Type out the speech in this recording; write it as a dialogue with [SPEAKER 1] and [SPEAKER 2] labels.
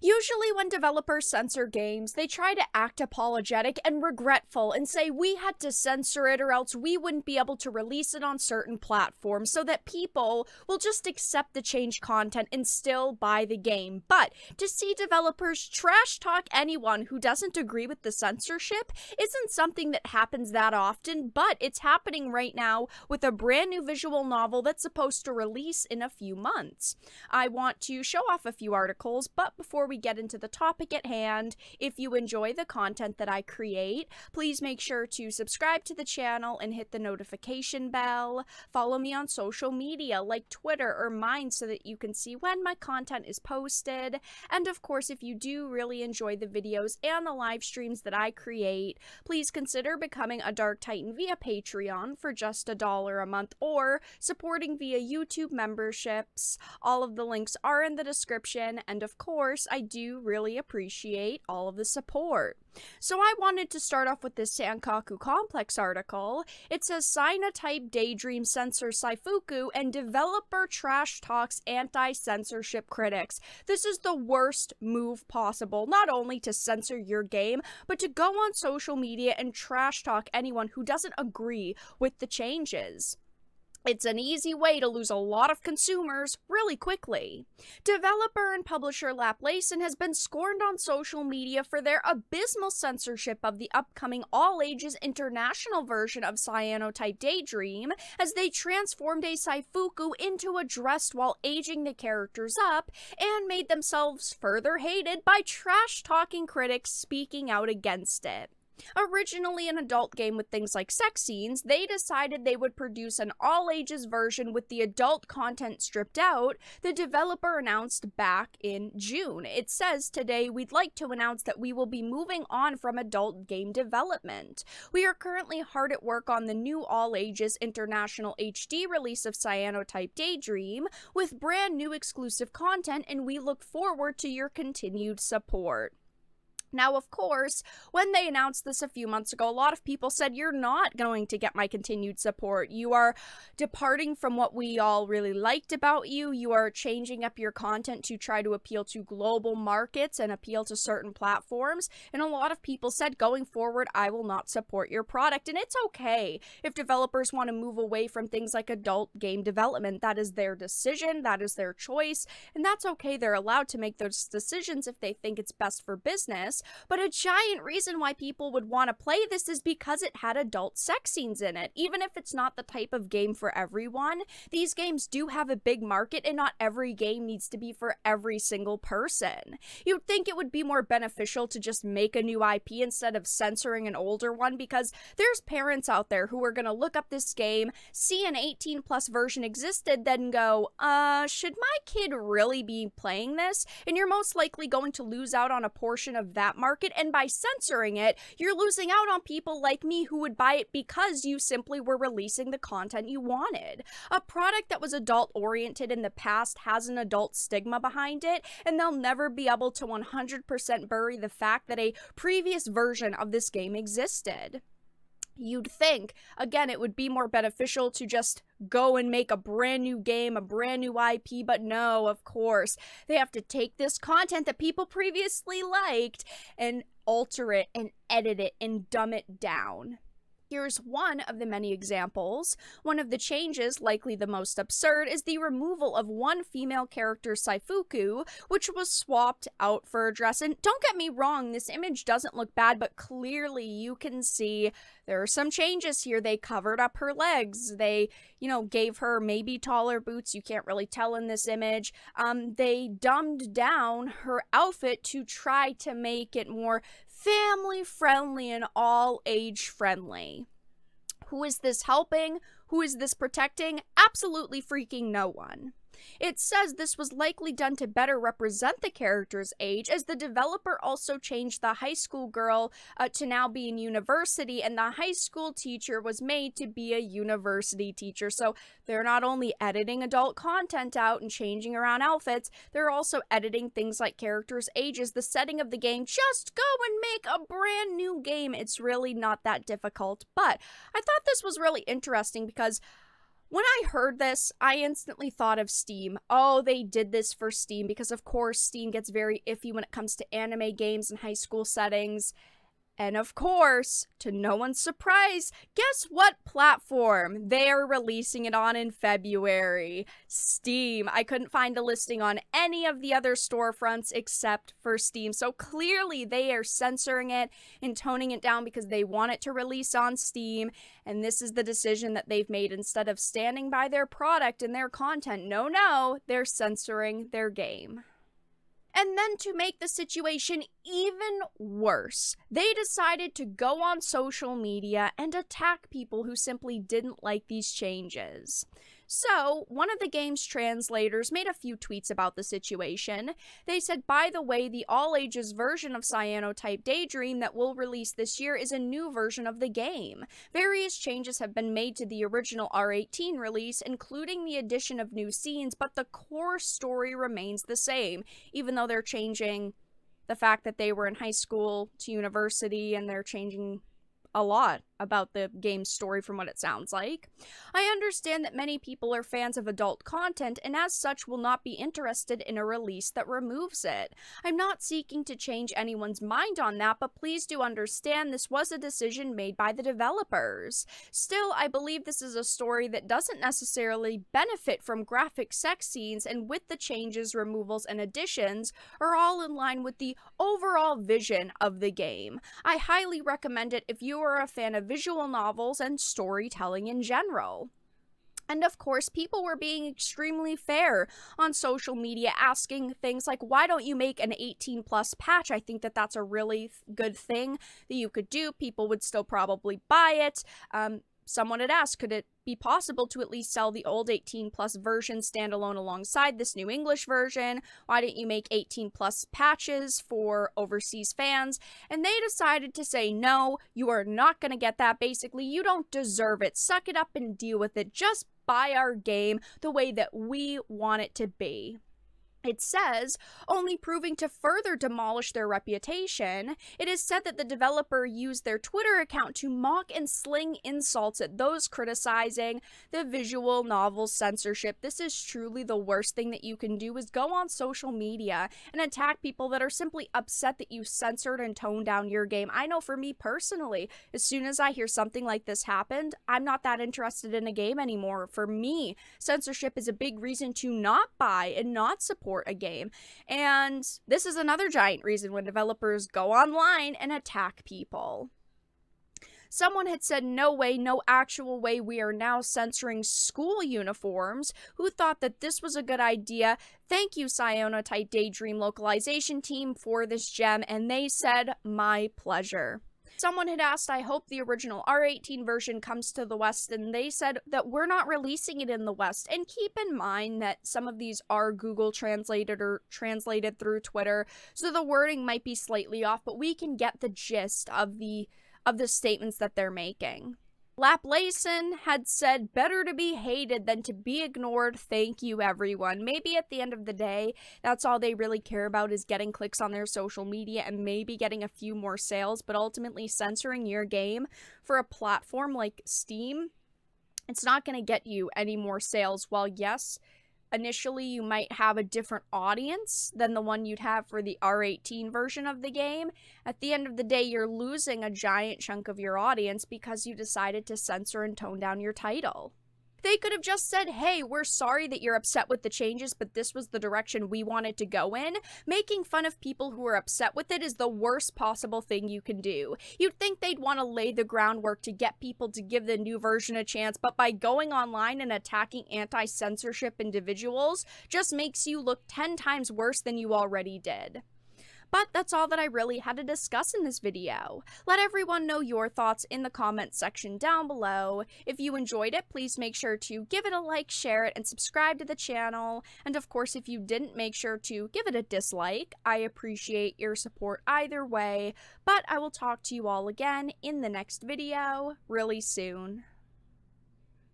[SPEAKER 1] Usually, when developers censor games, they try to act apologetic and regretful and say we had to censor it or else we wouldn't be able to release it on certain platforms so that people will just accept the changed content and still buy the game. But to see developers trash talk anyone who doesn't agree with the censorship isn't something that happens that often, but it's happening right now with a brand new visual novel that's supposed to release in a few months. I want to show off a few articles, but before we get into the topic at hand, if you enjoy the content that I create, please make sure to subscribe to the channel and hit the notification bell. Follow me on social media like Twitter or mine so that you can see when my content is posted. And of course, if you do really enjoy the videos and the live streams that I create, please consider becoming a Dark Titan via Patreon for just $1 a month or supporting via YouTube memberships. All of the links are in the description, and of course, I do really appreciate all of the support. So I wanted to start off with this Sankaku Complex article. It says Cyanotype Daydream censors Saifuku and developer trash talks anti-censorship critics. This is the worst move possible, not only to censor your game, but to go on social media and trash talk anyone who doesn't agree with the changes. It's an easy way to lose a lot of consumers really quickly. Developer and publisher Laplason has been scorned on social media for their abysmal censorship of the upcoming all-ages international version of Cyanotype Daydream, as they transformed a Saifuku into a dress while aging the characters up, and made themselves further hated by trash-talking critics speaking out against it. Originally an adult game with things like sex scenes, they decided they would produce an all-ages version with the adult content stripped out, the developer announced back in June. It says, "Today we'd like to announce that we will be moving on from adult game development. We are currently hard at work on the new all-ages international HD release of Cyanotype Daydream with brand new exclusive content, and we look forward to your continued support." Now, of course, when they announced this a few months ago, a lot of people said, you're not going to get my continued support. You are departing from what we all really liked about you. You are changing up your content to try to appeal to global markets and appeal to certain platforms. And a lot of people said, going forward, I will not support your product. And it's okay if developers want to move away from things like adult game development. That is their decision. That is their choice. And that's okay. They're allowed to make those decisions if they think it's best for business. But a giant reason why people would want to play this is because it had adult sex scenes in it. Even if it's not the type of game for everyone, these games do have a big market, and not every game needs to be for every single person. You'd think it would be more beneficial to just make a new IP instead of censoring an older one, because there's parents out there who are going to look up this game, see an 18+ version existed, then go, should my kid really be playing this? And you're most likely going to lose out on a portion of that market, and by censoring it, you're losing out on people like me who would buy it because you simply were releasing the content you wanted. A product that was adult-oriented in the past has an adult stigma behind it, and they'll never be able to 100% bury the fact that a previous version of this game existed. You'd think, again, it would be more beneficial to just go and make a brand new game, a brand new IP, but no, of course. They have to take this content that people previously liked and alter it and edit it and dumb it down. Here's one of the many examples. One of the changes, likely the most absurd, is the removal of one female character, Saifuku, which was swapped out for a dress. And don't get me wrong, this image doesn't look bad, but clearly you can see there are some changes here. They covered up her legs. They, gave her maybe taller boots. You can't really tell in this image. They dumbed down her outfit to try to make it more family friendly and all age friendly. Who is this helping? Who is this protecting? Absolutely freaking no one. It says this was likely done to better represent the character's age, as the developer also changed the high school girl to now be in university, and the high school teacher was made to be a university teacher. So they're not only editing adult content out and changing around outfits, they're also editing things like characters' ages, the setting of the game. Just go and make a brand new game. It's really not that difficult. But I thought this was really interesting because When I heard this, I instantly thought of Steam. Oh, they did this for Steam because, of course, Steam gets very iffy when it comes to anime games in high school settings. And of course, to no one's surprise, guess what platform they're releasing it on in February? Steam. I couldn't find a listing on any of the other storefronts except for Steam. So clearly they are censoring it and toning it down because they want it to release on Steam. And this is the decision that they've made. Instead of standing by their product and their content, no, they're censoring their game. And then to make the situation even worse, they decided to go on social media and attack people who simply didn't like these changes. So, one of the game's translators made a few tweets about the situation. They said, by the way, the all-ages version of Cyanotype Daydream that will release this year is a new version of the game. Various changes have been made to the original R18 release, including the addition of new scenes, but the core story remains the same, even though they're changing the fact that they were in high school to university, and they're changing a lot about the game's story from what it sounds like. I understand that many people are fans of adult content and as such will not be interested in a release that removes it. I'm not seeking to change anyone's mind on that, but please do understand this was a decision made by the developers. Still, I believe this is a story that doesn't necessarily benefit from graphic sex scenes, and with the changes, removals, and additions are all in line with the overall vision of the game. I highly recommend it if you are a fan of visual novels and storytelling in general. And of course, people were being extremely fair on social media, asking things like, why don't you make an 18 plus patch? I think that that's a really good thing that you could do. People would still probably buy it. Someone had asked, could it be possible to at least sell the old 18 plus version standalone alongside this new English version? Why didn't you make 18 plus patches for overseas fans? And they decided to say, no, you are not going to get that. Basically, you don't deserve it. Suck it up and deal with it. Just buy our game the way that we want it to be. It says, only proving to further demolish their reputation. It is said that the developer used their Twitter account to mock and sling insults at those criticizing the visual novel censorship. This is truly the worst thing that you can do, is go on social media and attack people that are simply upset that you censored and toned down your game. I know for me personally, as soon as I hear something like this happened, I'm not that interested in a game anymore. For me, censorship is a big reason to not buy and not support a game. And this is another giant reason when developers go online and attack people. Someone had said, no way, no actual way, we are now censoring school uniforms. Who thought that this was a good idea? Thank you, Cyanotype Daydream localization team, for this gem. And they said, my pleasure. Someone had asked, I hope the original R18 version comes to the West, and they said that we're not releasing it in the West. And keep in mind that some of these are Google translated or translated through Twitter, so the wording might be slightly off, but we can get the gist of the statements that they're making. Laplason had said, better to be hated than to be ignored. Thank you, everyone. Maybe at the end of the day, that's all they really care about, is getting clicks on their social media and maybe getting a few more sales, but ultimately censoring your game for a platform like Steam, it's not going to get you any more sales. While yes, initially you might have a different audience than the one you'd have for the R18 version of the game, at the end of the day, you're losing a giant chunk of your audience because you decided to censor and tone down your title. They could have just said, hey, we're sorry that you're upset with the changes, but this was the direction we wanted to go in. Making fun of people who are upset with it is the worst possible thing you can do. You'd think they'd want to lay the groundwork to get people to give the new version a chance, but by going online and attacking anti-censorship individuals just makes you look 10 times worse than you already did. But that's all that I really had to discuss in this video. Let everyone know your thoughts in the comments section down below. If you enjoyed it, please make sure to give it a like, share it, and subscribe to the channel. And of course, if you didn't, make sure to give it a dislike. I appreciate your support either way, but I will talk to you all again in the next video really soon.